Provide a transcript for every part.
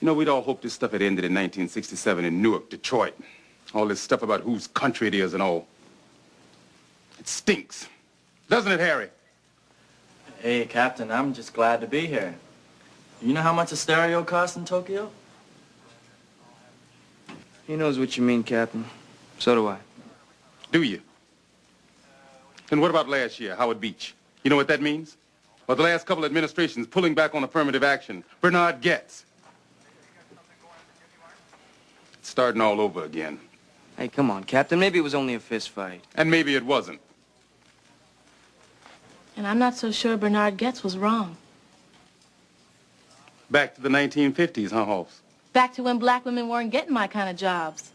You know, we'd all hoped this stuff had ended in 1967 in Newark, Detroit. All this stuff about whose country it is and all. It stinks. Doesn't it, Harry? Hey, Captain, I'm just glad to be here. You know how much a stereo costs in Tokyo? He knows what you mean, Captain. So do I. Do you? And what about last year, Howard Beach? You know what that means? Or the last couple administrations pulling back on affirmative action. Bernard Goetz. It's starting all over again. Hey, come on, Captain. Maybe it was only a fist fight. And maybe it wasn't. And I'm not so sure Bernard Goetz was wrong. Back to the 1950s, huh, Hoss? Back to when black women weren't getting my kind of jobs.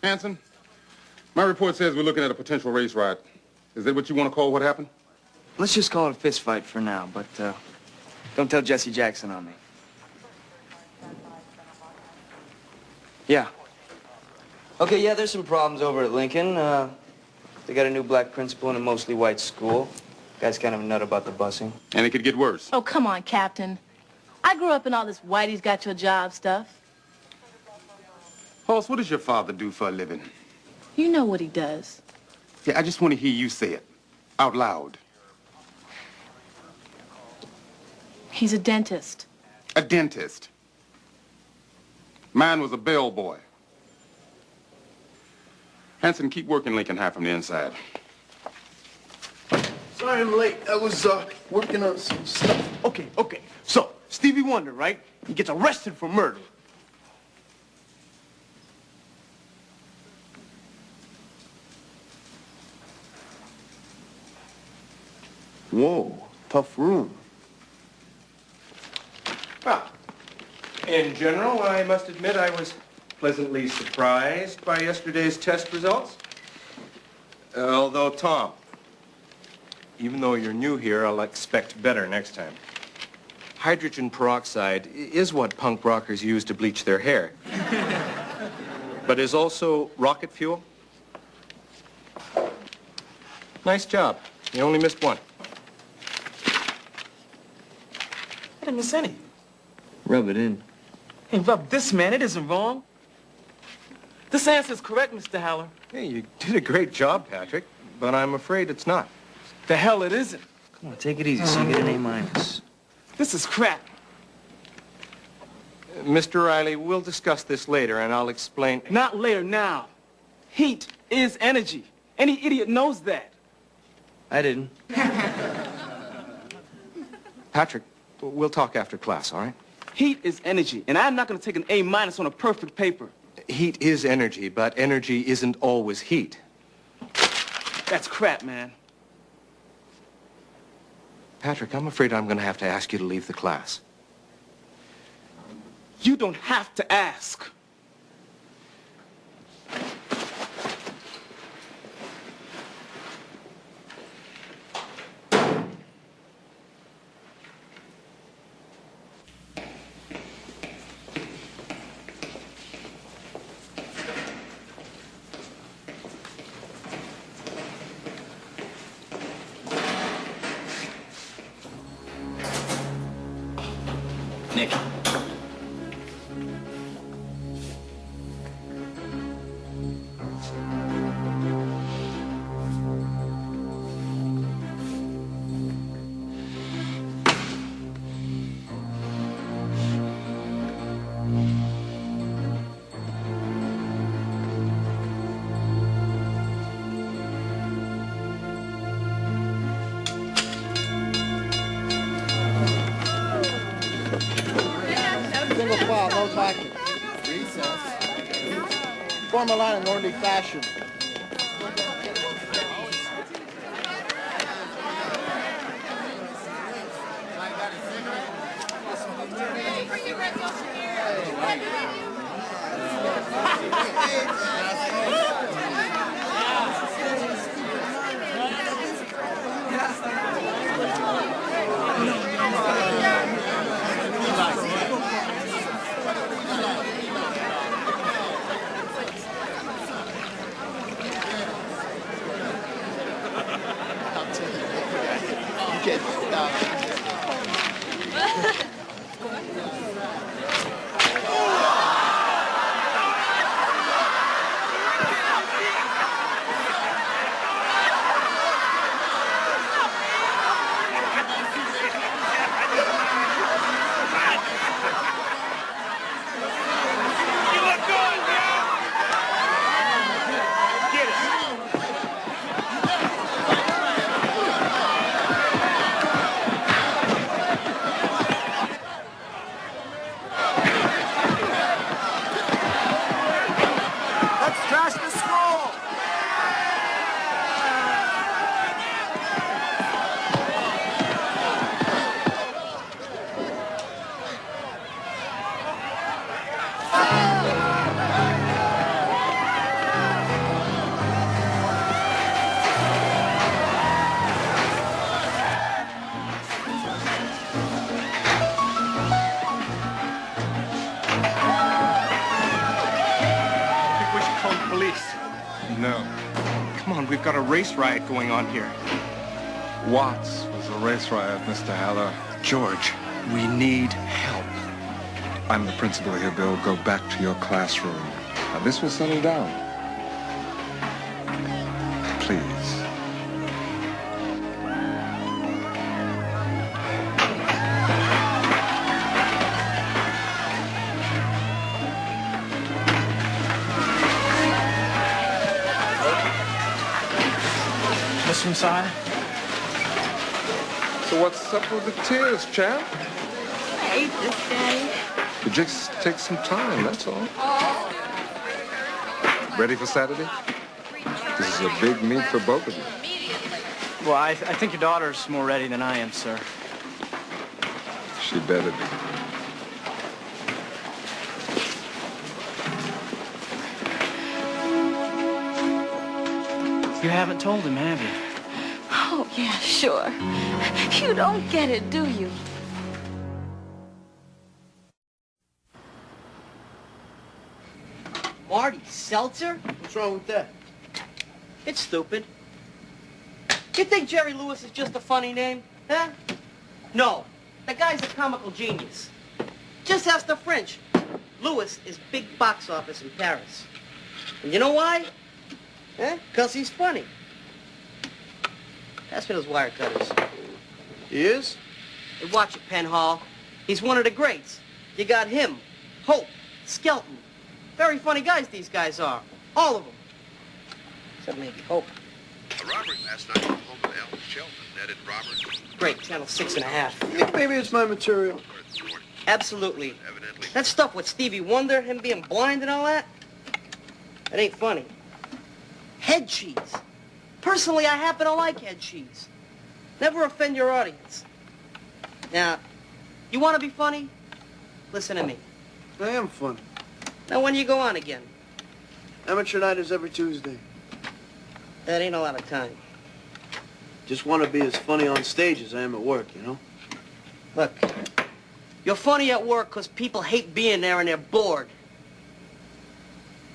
Hanson, my report says we're looking at a potential race riot. Is that what you want to call what happened? Let's just call it a fist fight for now, but don't tell Jesse Jackson on me. Yeah. Okay, yeah, there's some problems over at Lincoln. They got a new black principal in a mostly white school. Guy's kind of a nut about the busing. And it could get worse. Oh, come on, Captain. I grew up in all this whitey's got your job stuff. Hoss, what does your father do for a living? You know what he does. Yeah, I just want to hear you say it. Out loud. He's a dentist. A dentist. Mine was a bellboy. Hanson, keep working Lincoln High from the inside. Sorry I'm late. I was working on some stuff. Okay. So, Stevie Wonder, right? He gets arrested for murder. Whoa, tough room. Well, in general, I must admit I was pleasantly surprised by yesterday's test results. Although, Tom, even though you're new here, I'll expect better next time. Hydrogen peroxide is what punk rockers use to bleach their hair. But is also rocket fuel. Nice job. You only missed one. I didn't miss any. Rub it in. Hey, rub this, man. It isn't wrong. This answer's correct, Mr. Haller. Hey, you did a great job, Patrick, but I'm afraid it's not. The hell it isn't. Come on, take it easy so you get an A-minus. This is crap. Mr. Riley, we'll discuss this later, and I'll explain... Not later, now. Heat is energy. Any idiot knows that. I didn't. Patrick, we'll talk after class, all right? Heat is energy, and I'm not going to take an A- on a perfect paper. Heat is energy, but energy isn't always heat. That's crap, man. Patrick, I'm afraid I'm going to have to ask you to leave the class. You don't have to ask. Nick. Single file, no talking. Recess. Form a line in orderly fashion. got a race riot going on here. Watts was a race riot, Mr. Haller. George, we need help. I'm the principal here, Bill. Go back to your classroom. Now, this will settle down. Please. This one, side? So what's up with the tears, champ? I hate this, Daddy. It just takes some time, that's all. Ready for Saturday? This is a big meet for both of you. Well, I think your daughter's more ready than I am, sir. She better be. You haven't told him, have you? Oh, yeah, sure. You don't get it, do you? Marty, seltzer? What's wrong with that? It's stupid. You think Jerry Lewis is just a funny name? Huh? No. That guy's a comical genius. Just ask the French. Lewis is big box office in Paris. And you know why? Eh? 'Cause he's funny. That's what those wire cutters. He is? Hey, watch it, Penn Hall. He's one of the greats. You got him, Hope, Skelton. Very funny guys these guys are. All of them. Except maybe Hope. A robbery last night in the home of Al Shelton netted robbers. Great, channel 6.5. Maybe it's my material. Absolutely. Evidently. That stuff with Stevie Wonder, him being blind and all that, it ain't funny. Head cheese. Personally, I happen to like head cheese. Never offend your audience. Now, you want to be funny? Listen to me. I am funny. Now, when you go on again? Amateur night is every Tuesday. That ain't a lot of time. Just want to be as funny on stage as I am at work, you know? Look, you're funny at work because people hate being there and they're bored.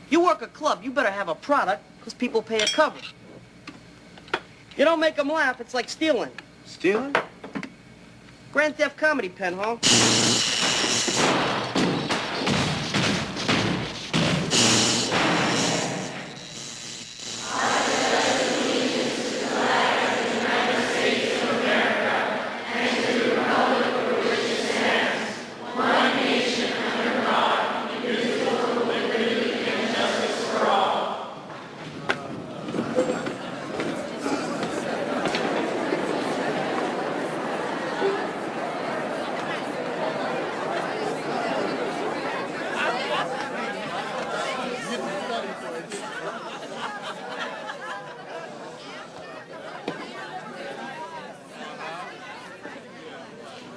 You work a club, you better have a product because people pay a cover. You don't make them laugh, it's like stealing. Stealing? Grand Theft Comedy, Penn Hall.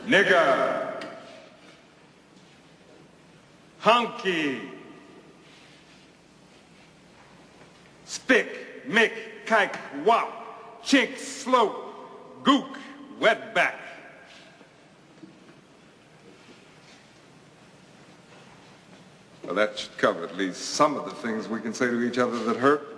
Nigger. Hunky. Stick, mick, kike, wop, chink, slope, gook, wetback. Well, that should cover at least some of the things we can say to each other that hurt.